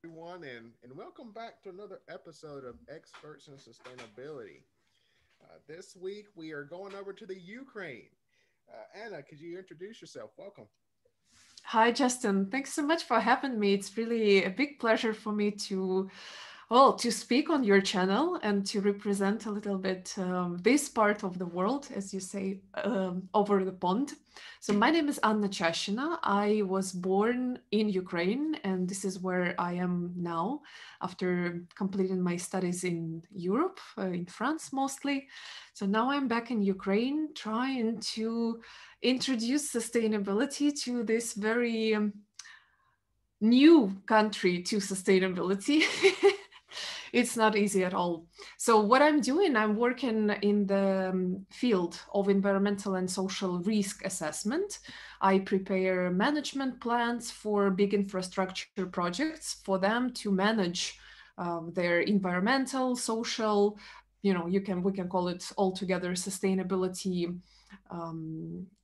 everyone, and welcome back to another episode of Experts in Sustainability. This week, we are going over to the Ukraine. Anna, could you introduce yourself? Welcome. Hi, Justin. Thanks so much for having me. It's really a big pleasure for me to speak on your channel and to represent a little bit this part of the world, as you say, over the pond. So my name is Anna Chashchyna. I was born in Ukraine, and this is where I am now after completing my studies in Europe, in France mostly. So now I'm back in Ukraine trying to introduce sustainability to this very new country to sustainability. It's not easy at all. So, what I'm doing, I'm working in the field of environmental and social risk assessment. I prepare management plans for big infrastructure projects for them to manage their environmental, social, we can call it altogether sustainability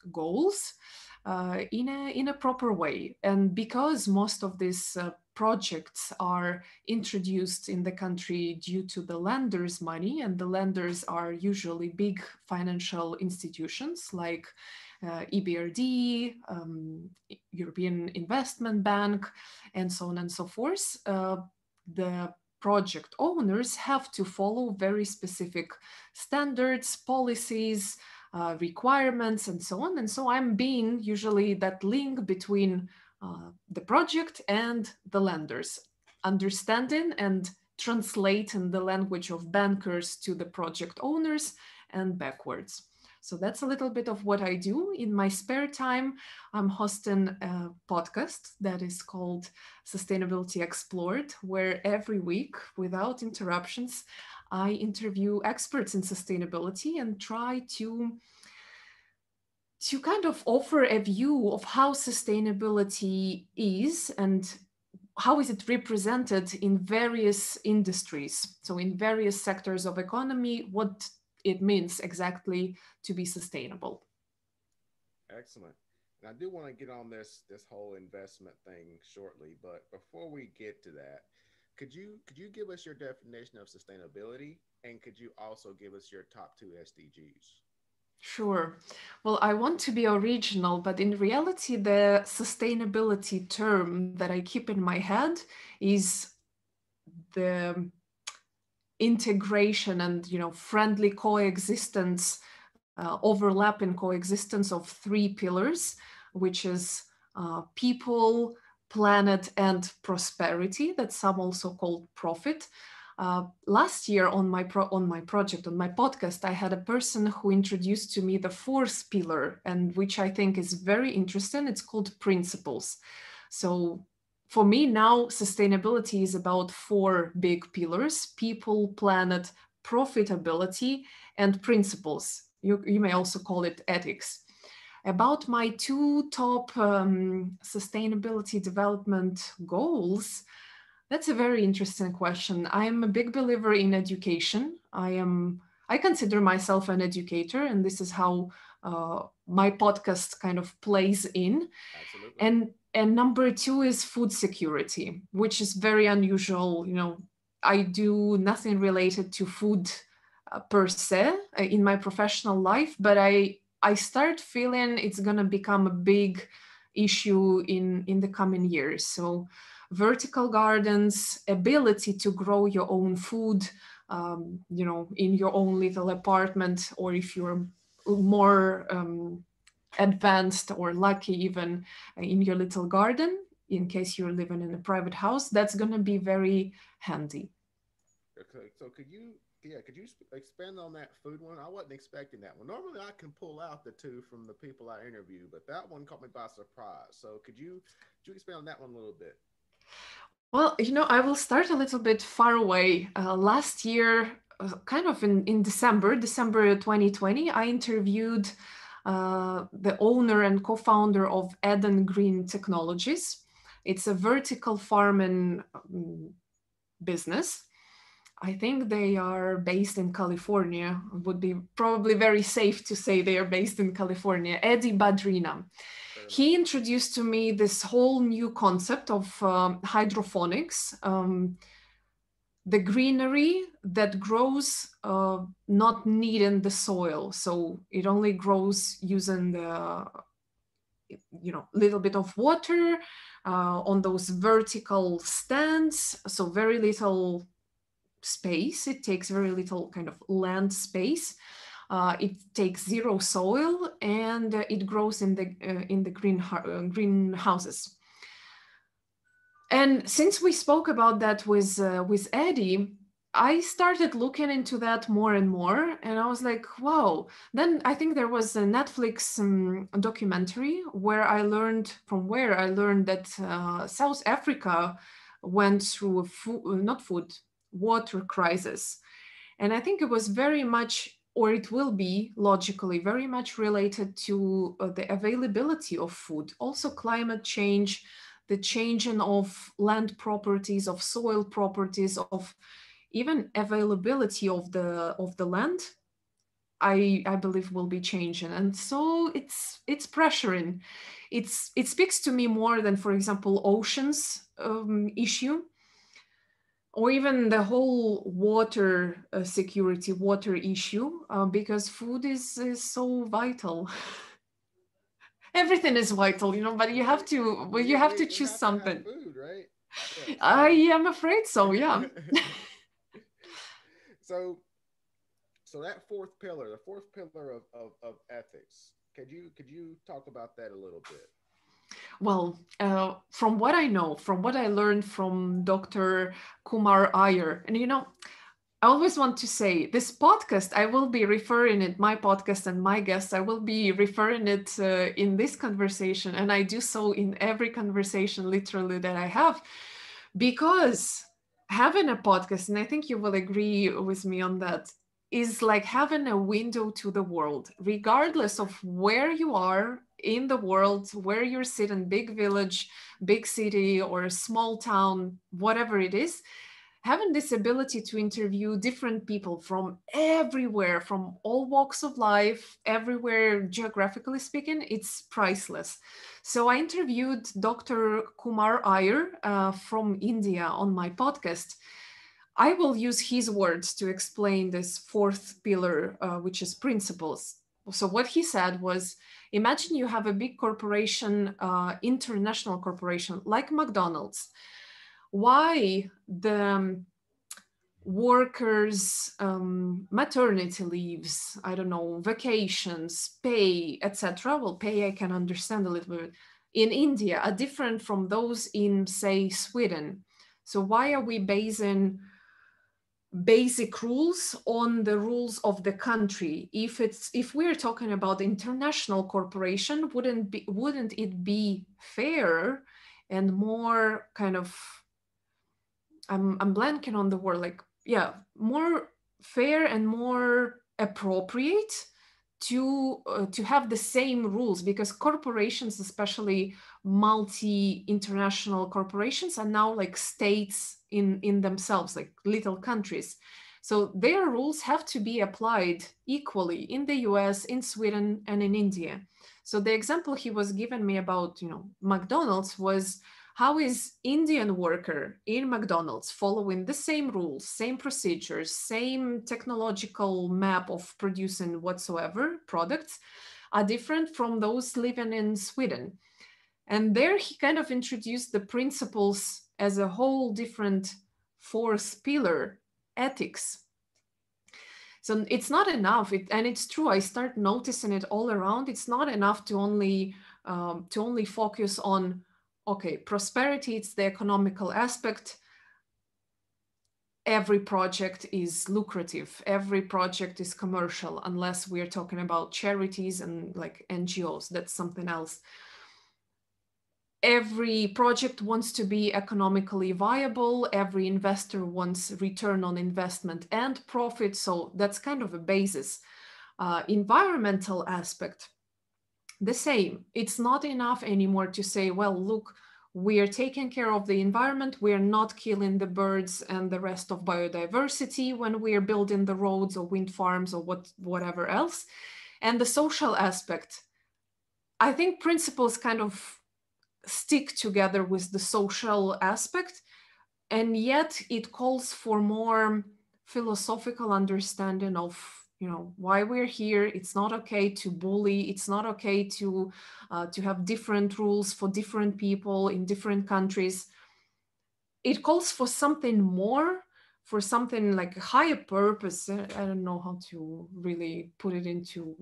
goals in a proper way. And because most of these projects are introduced in the country due to the lenders' money, and the lenders are usually big financial institutions like EBRD, European Investment Bank, and so on and so forth. The project owners have to follow very specific standards, policies, requirements, and so on. And so I'm being usually that link between the project and the lenders, understanding and translating the language of bankers to the project owners and backwards. So that's a little bit of what I do. In my spare time, I'm hosting a podcast that is called Sustainability Explored, where every week, without interruptions, I interview experts in sustainability and try to kind of offer a view of how sustainability is and how is it represented in various industries. So in various sectors of economy, what it means exactly to be sustainable. Excellent. And I do want to get on this whole investment thing shortly, but before we get to that, could you give us your definition of sustainability, and could you also give us your top two SDGs? Sure. Well, I want to be original, but in reality, the sustainability term that I keep in my head is the integration and friendly coexistence, overlapping coexistence of three pillars, which is people, planet, and prosperity, that some also call profit. Last year on my project, on my podcast, I had a person who introduced to me the fourth pillar, and which I think is very interesting. It's called principles. So for me now, sustainability is about four big pillars: people, planet, profitability, and principles. You may also call it ethics. About my two top sustainability development goals, that's a very interesting question. I am a big believer in education. I consider myself an educator, and this is how my podcast kind of plays in. Absolutely. And number two is food security, which is very unusual. I do nothing related to food per se in my professional life, but I start feeling it's gonna become a big issue in the coming years. So vertical gardens, ability to grow your own food, in your own little apartment, or if you're more advanced or lucky, even in your little garden, in case you're living in a private house, that's going to be very handy. Okay, so expand on that food one? I wasn't expecting that one. Normally, I can pull out the two from the people I interview, but that one caught me by surprise. So could you expand on that one a little bit? Well, I will start a little bit far away. Last year, kind of in December 2020, I interviewed the owner and co-founder of Eden Green Technologies. It's a vertical farming business. I think they are based in California. It would be probably very safe to say they are based in California. Eddie Badrina. Fair enough. He introduced to me this whole new concept of hydroponics, the greenery that grows not needing the soil. So it only grows using the little bit of water on those vertical stands. So very little space. It takes very little kind of land space. It takes zero soil, and it grows in the greenhouses. And since we spoke about that with Eddie, I started looking into that more and more, and I was like, wow. Then I think there was a Netflix documentary where I learned that South Africa went through a water crisis. And I think it was very much, or it will be logically, very much related to the availability of food, also climate change, the changing of land properties, of soil properties, of even availability of the land. I believe will be changing, and so it's pressuring. It speaks to me more than, for example, oceans issue, or even the whole water security, water issue, because food is so vital. Everything is vital, but you have Right. to, well, you We have we to we choose have to have something. food, right? Yeah. I So am afraid so, yeah. so so that fourth pillar, the fourth pillar of ethics, could you talk about that a little bit? Well, from what I know, from what I learned from Dr. Kumar Iyer, and I always want to say this podcast, I will be referring it, my podcast and my guests, I will be referring it in this conversation. And I do so in every conversation, literally, that I have, because having a podcast, and I think you will agree with me on that, is like having a window to the world, regardless Absolutely. of where you are in the world, where you're sitting, big village, big city, or a small town, whatever it is. Having this ability to interview different people from everywhere, from all walks of life, everywhere geographically speaking, it's priceless. So I interviewed Dr. Kumar Iyer from India on my podcast. I will use his words to explain this fourth pillar, which is principles. So what he said was, imagine you have a big corporation, international corporation like McDonald's. Why the workers maternity leaves, I don't know, vacations, pay, etc. Well, pay I can understand a little bit in India are different from those in, say, Sweden. So why are we basing basic rules on the rules of the country? If we're talking about international corporation, wouldn't it be fair and more kind of, I'm blanking on the word, like, yeah, more fair and more appropriate to have the same rules, because corporations, especially multi international corporations, are now like states in themselves, like little countries. So their rules have to be applied equally in the US, in Sweden, and in India. So the example he was giving me about, McDonald's was, how is Indian worker in McDonald's following the same rules, same procedures, same technological map of producing whatsoever products are different from those living in Sweden? And there he kind of introduced the principles as a whole different fourth pillar, ethics. So it's not enough, and it's true. I start noticing it all around. It's not enough to only focus on, okay, prosperity. It's the economical aspect. Every project is lucrative. Every project is commercial, unless we're talking about charities and like NGOs. That's something else. Every project wants to be economically viable. Every investor wants return on investment and profit. So that's kind of a basis. Environmental aspect, the same. It's not enough anymore to say, well, look, We are taking care of the environment. We are not killing the birds and the rest of biodiversity when we are building the roads or wind farms or whatever else. And the social aspect, I think principles kind of stick together with the social aspect, and yet it calls for more philosophical understanding of, why we're here. It's not okay to bully. It's not okay to have different rules for different people in different countries. It calls for something more, for something like a higher purpose. I don't know how to really put it into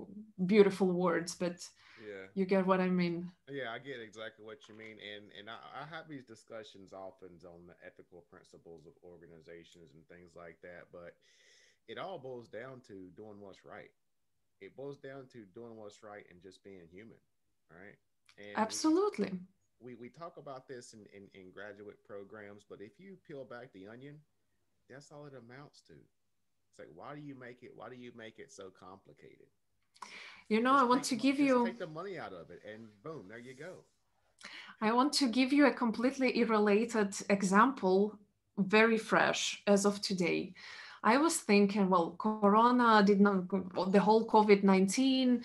beautiful words, but Yeah. you get what I mean. Yeah, I get exactly what you mean, and I have these discussions often on the ethical principles of organizations and things like that. But it all boils down to doing what's right. It boils down to doing what's right and just being human, right? And Absolutely. we talk about this in graduate programs, but if you peel back the onion, that's all it amounts to. It's like, why do you make it so complicated? I want to give Just you take the money out of it, and boom, there you go. I want to give you a completely irrelated example, very fresh as of today. I was thinking, well, Corona did not, the whole COVID-19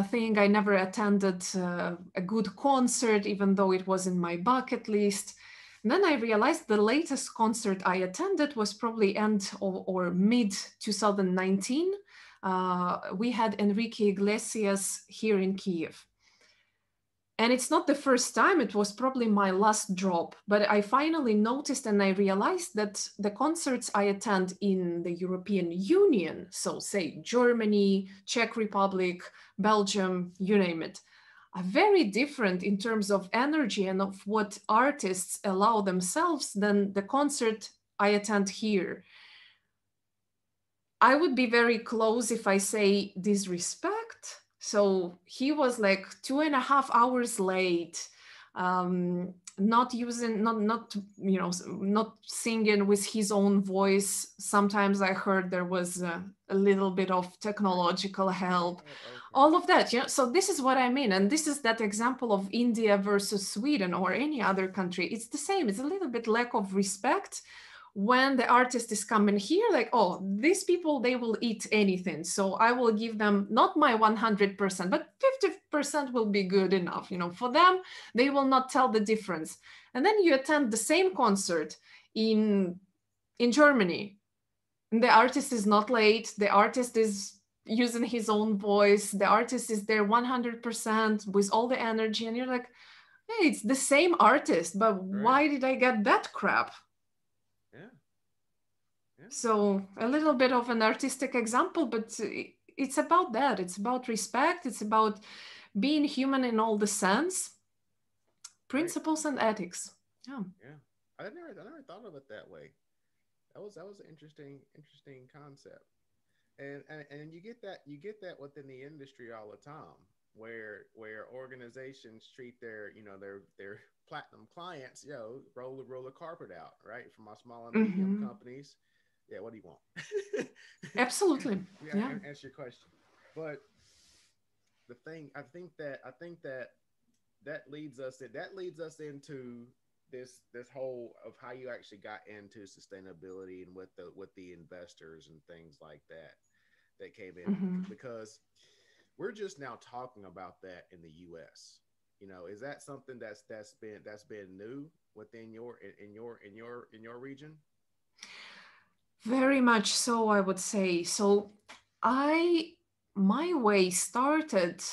thing, I never attended a good concert, even though it was in my bucket list. And then I realized the latest concert I attended was probably end or mid 2019. We had Enrique Iglesias here in Kiev. And it's not the first time, it was probably my last drop. But I finally noticed and I realized that the concerts I attend in the European Union, so say Germany, Czech Republic, Belgium, you name it, are very different in terms of energy and of what artists allow themselves than the concert I attend here. I would be very close if I say disrespect. So he was like 2.5 hours late, not using, not not singing with his own voice. Sometimes I heard there was a little bit of technological help, Okay. all of that. So this is what I mean, and this is that example of India versus Sweden or any other country. It's the same. It's a little bit lack of respect when the artist is coming here, like, oh, these people, they will eat anything, so I will give them not my 100%, but 50% will be good enough, for them. They will not tell the difference. And then you attend the same concert in Germany, and the artist is not late, the artist is using his own voice, the artist is there 100% with all the energy, and you're like, hey, it's the same artist, but Right. why did I get that crap? Yeah. Yeah. So a little bit of an artistic example, but it's about that. It's about respect. It's about being human in all the sense, Right. principles and ethics. Yeah. Yeah. I never thought of it that way. That was an interesting concept. And you get that within the industry all the time, where organizations treat their platinum clients, roll the carpet out, right? For my small and medium Hmm. companies, yeah, what do you want? Absolutely. Yeah, Yeah. answer your question. But the thing, I think that that leads us into this whole of how you actually got into sustainability and with the investors and things like that came in, Hmm. because we're just now talking about that in the US. Is that something that's been new within your region? Very much so, I would say. So I my way started,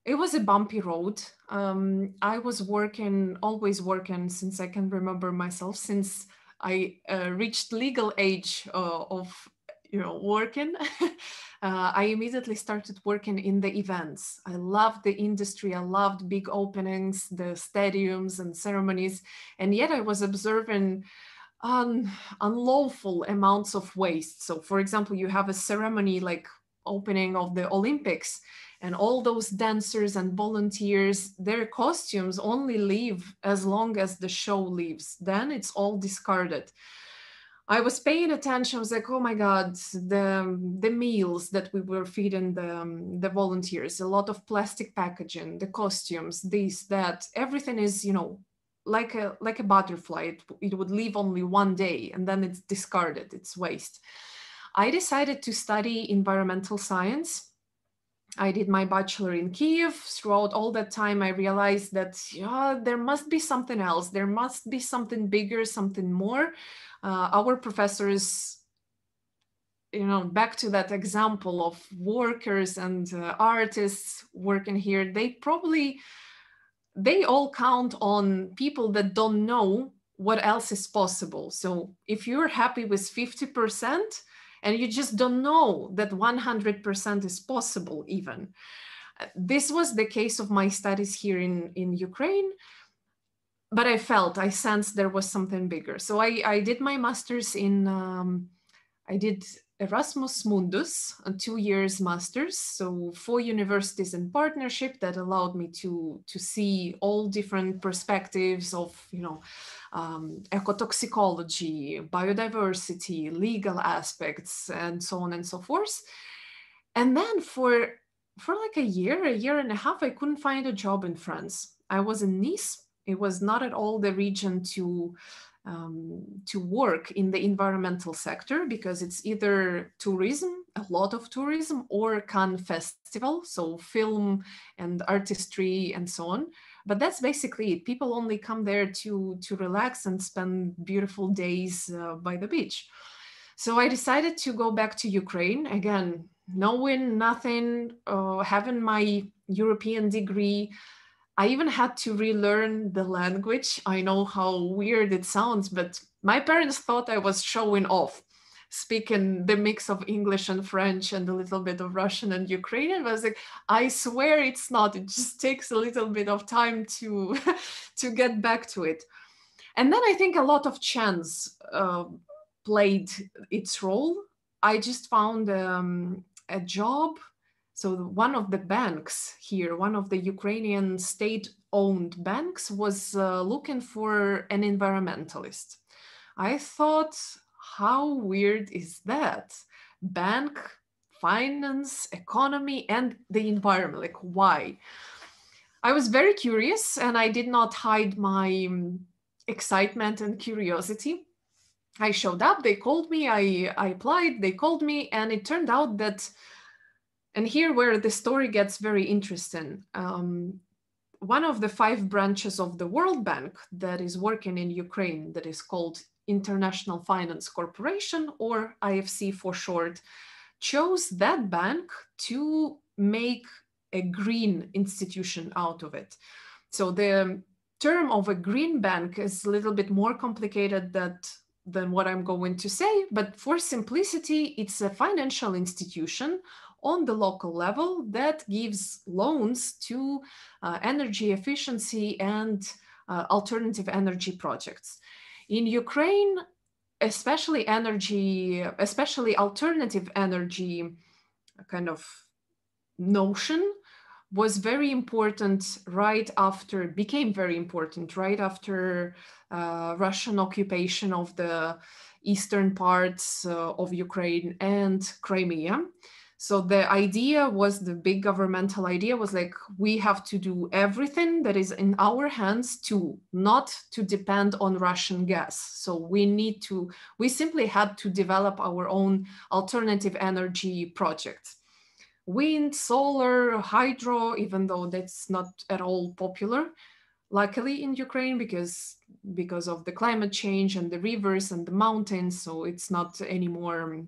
it was a bumpy road. I was working, always working since I can remember myself, since I reached legal age of working. I immediately started working in the events. I loved the industry. I loved big openings, the stadiums and ceremonies, and yet I was observing un- unlawful amounts of waste. So, for example, you have a ceremony like opening of the Olympics, and all those dancers and volunteers, their costumes only live as long as the show lives. Then it's all discarded. I was paying attention. I was like, oh my God, the meals that we were feeding the volunteers, a lot of plastic packaging, the costumes, this, that, everything is, like a butterfly. It would live only one day and then it's discarded, it's waste. I decided to study environmental science. I did my bachelor in Kiev. Throughout all that time, I realized that there must be something else. There must be something bigger, something more. Our professors, back to that example of workers and artists working here, they all count on people that don't know what else is possible. So if you're happy with 50% and you just don't know that 100% is possible even. This was the case of my studies here in Ukraine, but I sensed there was something bigger. So I did my master's I did Erasmus Mundus, a 2 years master's, so 4 universities in partnership that allowed me to see all different perspectives of, ecotoxicology, biodiversity, legal aspects, and so on and so forth. And then for like a year and a half, I couldn't find a job in France. I was in Nice. It was not at all the region to work in the environmental sector, because it's either tourism, a lot of tourism, or Cannes Festival, so film and artistry and so on. But that's basically it. People only come there to relax and spend beautiful days by the beach. So I decided to go back to Ukraine again, knowing nothing, having my European degree. I even had to relearn the language. I know how weird it sounds, but my parents thought I was showing off, speaking the mix of English and French and a little bit of Russian and Ukrainian. But I was like, I swear it's not. It just takes a little bit of time to to get back to it. And then I think a lot of chance played its role. I just found a job. So one of the banks here, one of the Ukrainian state-owned banks, was looking for an environmentalist. I thought, how weird is that? Bank, finance, economy, and the environment, like why? I was very curious and I did not hide my excitement and curiosity. I showed up, they called me, I applied, they called me, and it turned out that, and here where the story gets very interesting, one of the 5 branches of the World Bank that is working in Ukraine, that is called International Finance Corporation, or IFC for short, chose that bank to make a green institution out of it. So the term of a green bank is a little bit more complicated than what I'm going to say, but for simplicity, it's a financial institution on the local level that gives loans to energy efficiency and alternative energy projects. In Ukraine, especially alternative energy kind of notion became very important right after Russian occupation of the eastern parts of Ukraine and Crimea. So the big governmental idea was like, we have to do everything that is in our hands not to depend on Russian gas. So we simply had to develop our own alternative energy projects. Wind, solar, hydro, even though that's not at all popular, luckily in Ukraine, because of the climate change and the rivers and the mountains, so it's not anymore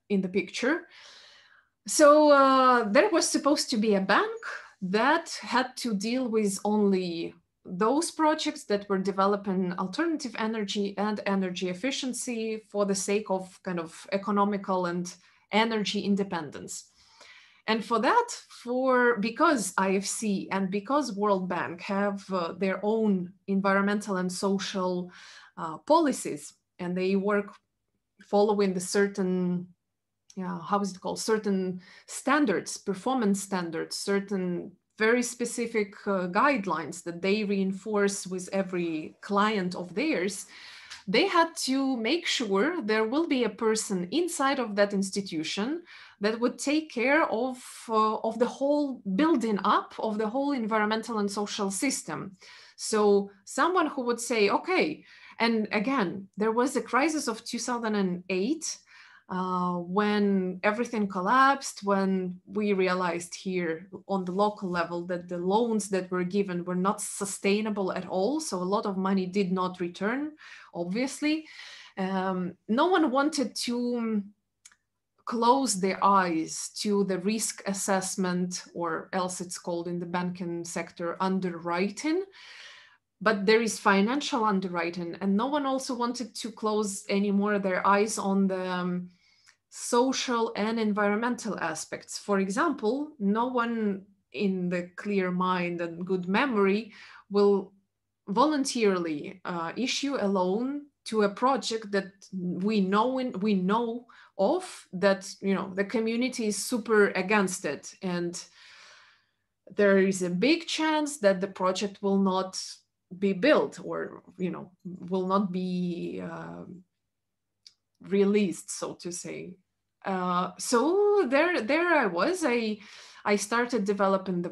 in the picture. So there was supposed to be a bank that had to deal with only those projects that were developing alternative energy and energy efficiency for the sake of kind of economical and energy independence. And for that, because IFC and because World Bank have their own environmental and social policies, and they work following the certain, certain standards, performance standards, certain very specific guidelines that they reinforce with every client of theirs, they had to make sure there will be a person inside of that institution that would take care of the whole building up of the whole environmental and social system. So someone who would say, okay, and again, there was a crisis of 2008 when everything collapsed, when we realized here on the local level that the loans that were given were not sustainable at all. So a lot of money did not return, obviously. No one wanted to close their eyes to the risk assessment, or else it's called in the banking sector underwriting. But there is financial underwriting, and no one also wanted to close anymore their eyes on the social and environmental aspects. For example, no one in the clear mind and good memory will voluntarily issue a loan to a project that we know of, that the community is super against it, and there is a big chance that the project will not be built, or will not be released, so to say. So there I was. I started developing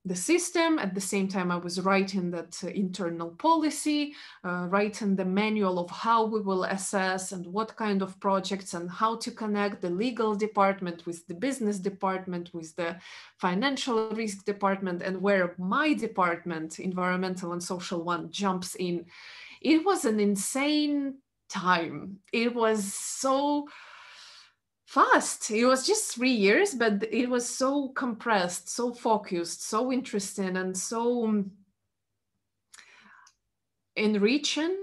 the system. At the same time, I was writing that internal policy, writing the manual of how we will assess and what kind of projects, and how to connect the legal department with the business department, with the financial risk department, and where my department, environmental and social one, jumps in. It was an insane time. It was so fast. It was just 3 years, but it was so compressed, so focused, so interesting, and so enriching.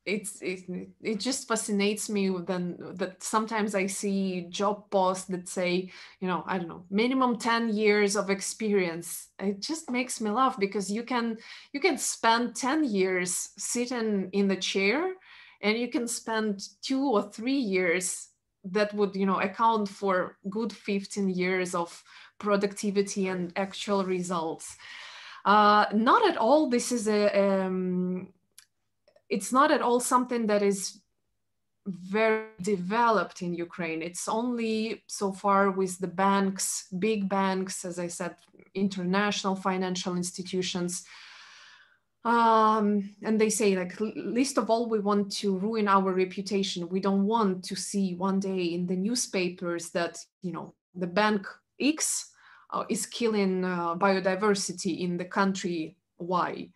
It just fascinates me then that sometimes I see job posts that say, I don't know, minimum 10 years of experience. It just makes me laugh, because you can spend 10 years sitting in the chair, and you can spend 2 or 3 years that would account for good 15 years of productivity Right. and actual results. Not at all. This is it's not at all something that is very developed in Ukraine. It's only so far with the banks, big banks, as I said, international financial institutions. And they say, like, least of all, we want to ruin our reputation. We don't want to see one day in the newspapers that, the bank X is killing biodiversity in the country Y.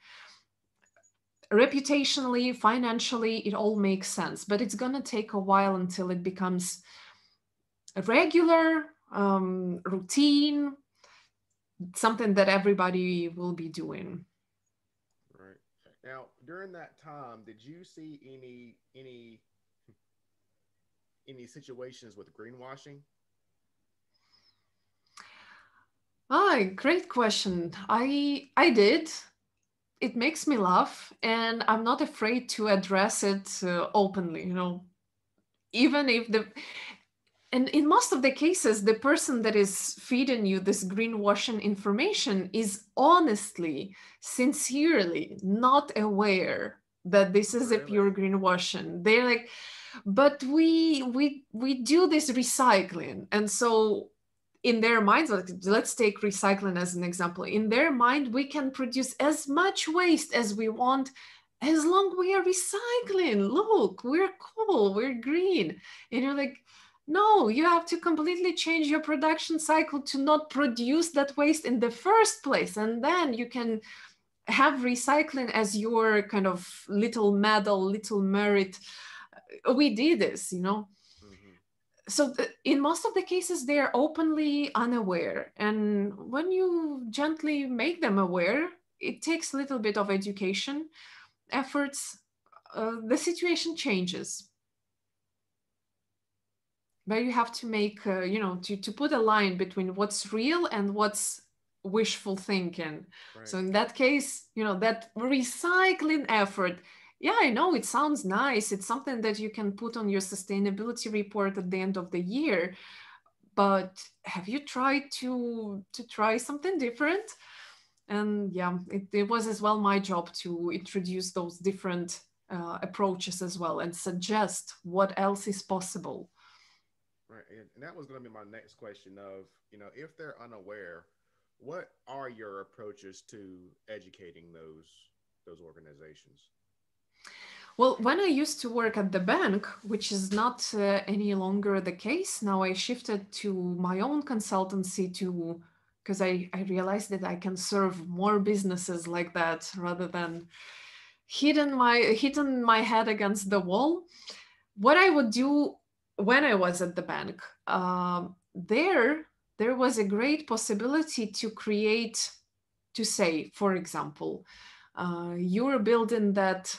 Reputationally, financially, it all makes sense, but it's going to take a while until it becomes a regular routine, something that everybody will be doing. Right. Now, during that time, did you see any situations with greenwashing? Great question. I did. It makes me laugh, and I'm not afraid to address it openly. Even if the and in most of the cases, the person that is feeding you this greenwashing information is honestly, sincerely not aware that this is a Really? pure greenwashing. They're like, but we do this recycling, and so in their minds, let's take recycling as an example. In their mind, we can produce as much waste as we want, as long we are recycling. Look, we're cool, we're green. And you're like, no, you have to completely change your production cycle to not produce that waste in the first place, and then you can have recycling as your kind of little medal, little merit. We did this. Mm-hmm. So in most of the cases, they are openly unaware, and when you gently make them aware, it takes a little bit of education efforts. The situation changes, but you have to make to put a line between what's real and what's wishful thinking. Right. So in that case, that recycling effort, yeah, I know it sounds nice, it's something that you can put on your sustainability report at the end of the year, but have you tried to try something different? And yeah, it was as well my job to introduce those different approaches as well, and suggest what else is possible. Right. And that was going to be my next question of, if they're unaware, What are your approaches to educating those organizations? Well, when I used to work at the bank, which is not any longer the case, now I shifted to my own consultancy to because I realized that I can serve more businesses like that rather than hitting my head against the wall. What I would do when I was at the bank, there was a great possibility to create, to say, for example, you're building that.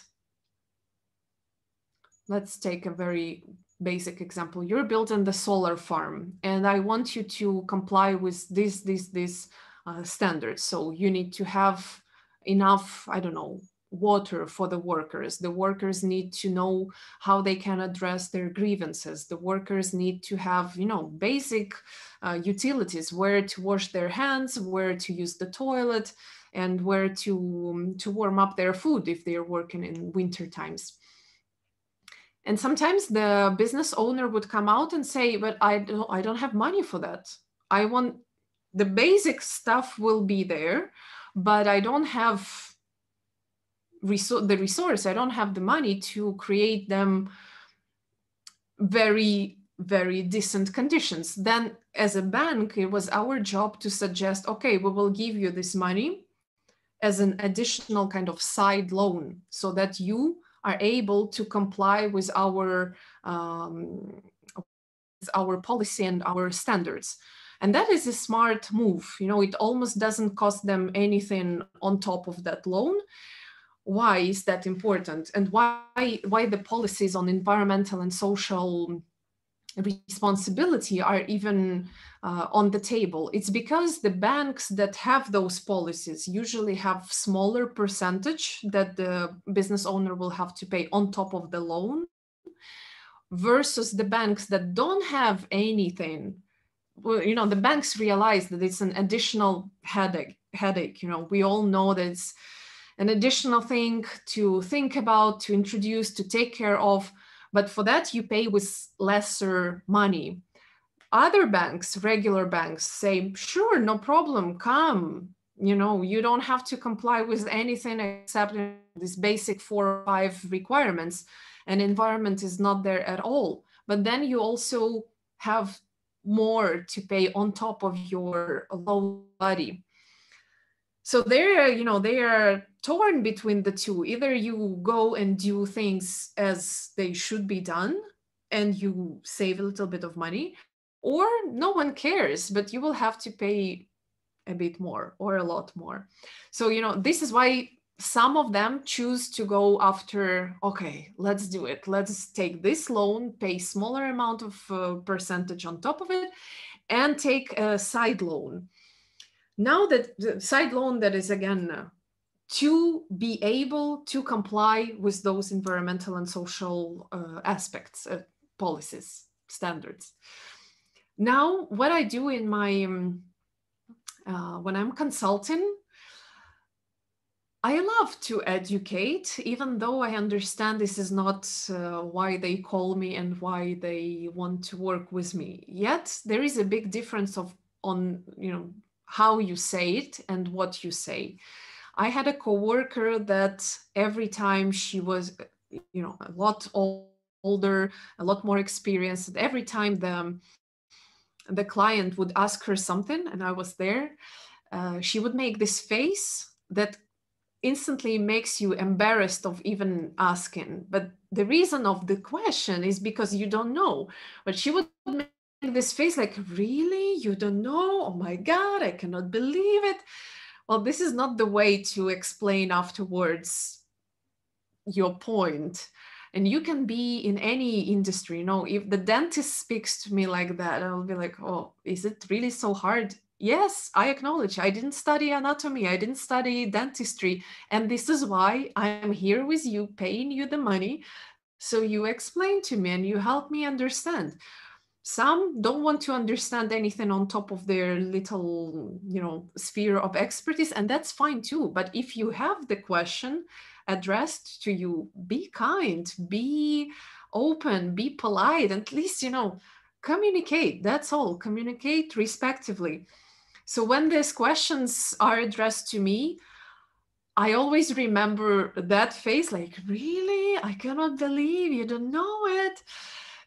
Let's take a very basic example. You're building the solar farm, and I want you to comply with this standards. So you need to have enough, I don't know, water for the workers. The workers need to know how they can address their grievances. The workers need to have, basic utilities, where to wash their hands, where to use the toilet, and where to warm up their food if they're working in winter times. And sometimes the business owner would come out and say, but I don't have money for that. I want the basic stuff will be there, but I don't have the resource. I don't have the money to create them very, very decent conditions. Then as a bank, it was our job to suggest, okay, we will give you this money as an additional kind of side loan so that you are able to comply with our policy and our standards. And that is a smart move. It almost doesn't cost them anything on top of that loan. Why is that important? And why the policies on environmental and social responsibility are even on the table? It's because the banks that have those policies usually have smaller percentage that the business owner will have to pay on top of the loan, versus the banks that don't have anything. Well, the banks realize that it's an additional headache. We all know that it's an additional thing to think about, to introduce, to take care of. But for that, you pay with lesser money. Other banks, regular banks, say, sure, no problem, come. You don't have to comply with anything except these basic 4 or 5 requirements. And environment is not there at all. But then you also have more to pay on top of your loan buddy. So they are torn between the two. Either you go and do things as they should be done and you save a little bit of money, or no one cares, but you will have to pay a bit more or a lot more. So this is why some of them choose to go after, okay, let's do it, let's take this loan, pay smaller amount of percentage on top of it, and take a side loan. Now that the side loan, that is again to be able to comply with those environmental and social aspects, policies, standards. Now, what I do in my when I'm consulting, I love to educate, even though I understand this is not why they call me and why they want to work with me. Yet there is a big difference on how you say it and what you say. I had a coworker that every time she was, a lot older, a lot more experienced, and every time the client would ask her something, and I was there, she would make this face that instantly makes you embarrassed of even asking. But the reason of the question is because you don't know. But she would make this face like, really? You don't know? Oh my God, I cannot believe it. Well, this is not the way to explain afterwards your point. And you can be in any industry. If the dentist speaks to me like that, I'll be like, oh, is it really so hard? Yes, I acknowledge I didn't study anatomy, I didn't study dentistry, and this is why I'm here with you, paying you the money, so you explain to me and you help me understand. Some don't want to understand anything on top of their little, sphere of expertise, and that's fine too. But if you have the question addressed to you, be kind, be open, be polite, at least, communicate. That's all. Communicate respectively. So when these questions are addressed to me, I always remember that face, like, really? I cannot believe you don't know it.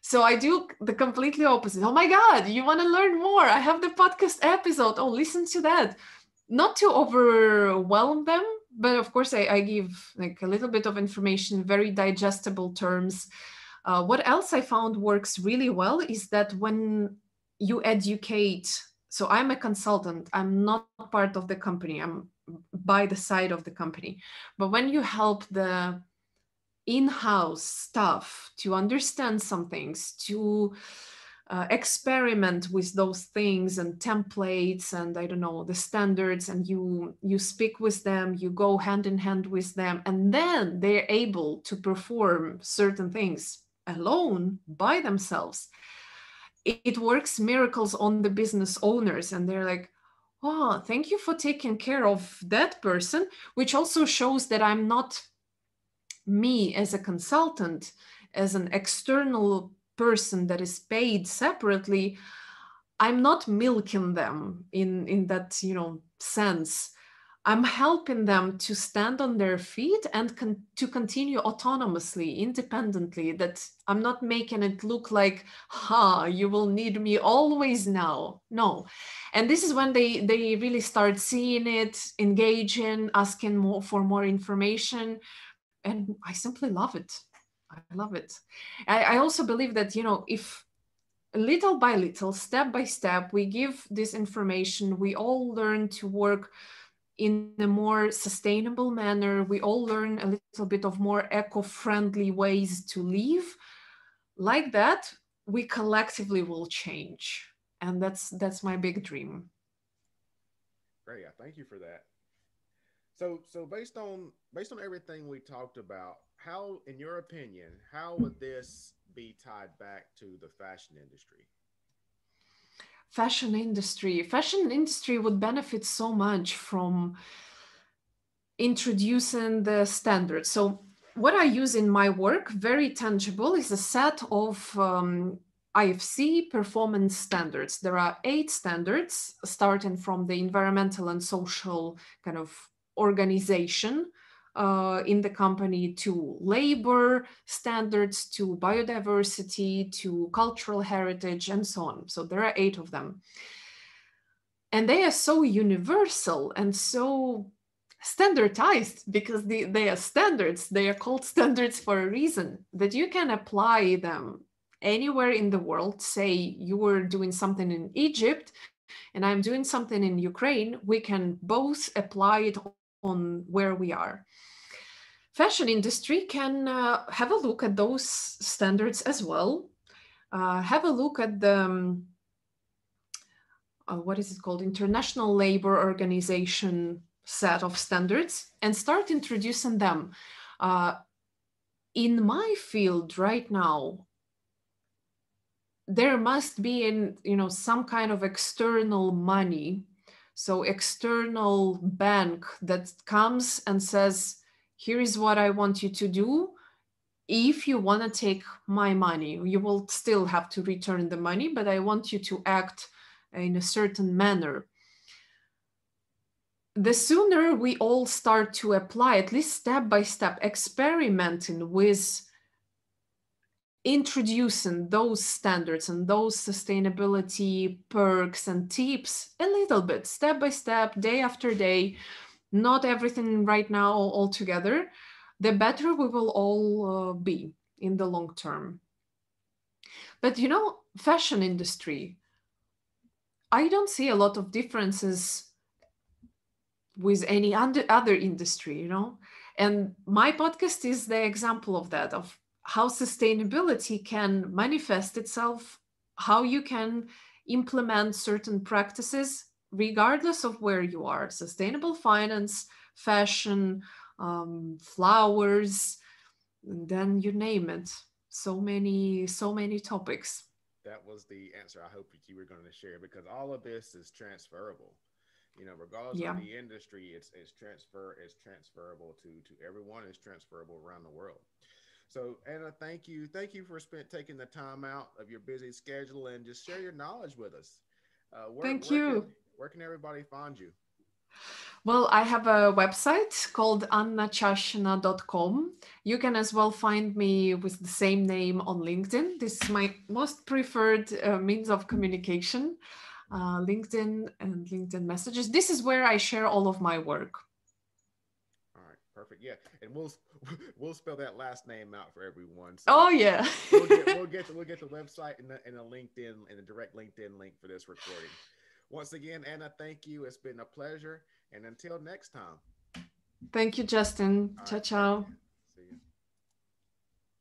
So I do the completely opposite. Oh my God, you want to learn more? I have the podcast episode. Oh, listen to that. Not to overwhelm them, but of course, I give like a little bit of information, very digestible terms. What else I found works really well is that when you educate, so I'm a consultant, I'm not part of the company, I'm by the side of the company. But when you help the in-house staff to understand some things, to experiment with those things and templates and I don't know the standards, and you speak with them, you go hand in hand with them, and then they're able to perform certain things alone by themselves. It works miracles on the business owners, and they're like, oh, thank you for taking care of that person, which also shows that I'm not, me as a consultant, as an external person that is paid separately, I'm not milking them in that, sense. I'm helping them to stand on their feet and to continue autonomously, independently. That I'm not making it look like, ha, you will need me always now. No. And this is when they really start seeing it, engaging, asking more for more information. And I simply love it. I love it. I also believe that, if little by little, step by step, we give this information, we all learn to work in a more sustainable manner, we all learn a little bit of more eco-friendly ways to live, like that, we collectively will change. And that's my big dream. Great, yeah, thank you for that. So based on everything we talked about, how, in your opinion, how would this be tied back to the fashion industry? Fashion industry would benefit so much from introducing the standards. So what I use in my work, very tangible, is a set of IFC performance standards. There are 8 standards, starting from the environmental and social kind of organization in the company, to labor standards, to biodiversity, to cultural heritage, and so on. So there are 8 of them. And they are so universal and so standardized, because they are standards. They are called standards for a reason, that you can apply them anywhere in the world. Say you were doing something in Egypt and I'm doing something in Ukraine, we can both apply it on where we are. Fashion industry can have a look at those standards as well. Have a look at the what is it called, International Labor Organization set of standards, and start introducing them. Uh, in my field right now, there must be some kind of external money, so external bank that comes and says, here is what I want you to do. If you want to take my money, you will still have to return the money, but I want you to act in a certain manner. The sooner we all start to apply, at least step by step, experimenting with introducing those standards and those sustainability perks and tips a little bit, step by step, day after day, not everything right now all together, the better we will all be in the long term. But fashion industry, I don't see a lot of differences with any other industry, And my podcast is the example of that, of how sustainability can manifest itself, how you can implement certain practices regardless of where you are. Sustainable finance, fashion, flowers, and then you name it. So many topics. That was the answer I hoped that you were going to share, because all of this is transferable. Regardless of Yeah. the industry, it's transferable to everyone. It's transferable around the world. So Anna, thank you for taking the time out of your busy schedule and just share your knowledge with us. Where Thank where can you. where can everybody find you? Well, I have a website called annachashchyna.com. You can as well find me with the same name on LinkedIn. This is my most preferred means of communication, LinkedIn and LinkedIn messages. This is where I share all of my work. All right, perfect. Yeah, and we'll spell that last name out for everyone. So Oh, yeah. we'll get the website and a LinkedIn and a direct LinkedIn link for this recording. Once again, Anna, thank you. It's been a pleasure. And until next time. Thank you, Justin. All Ciao, right, take ciao. care.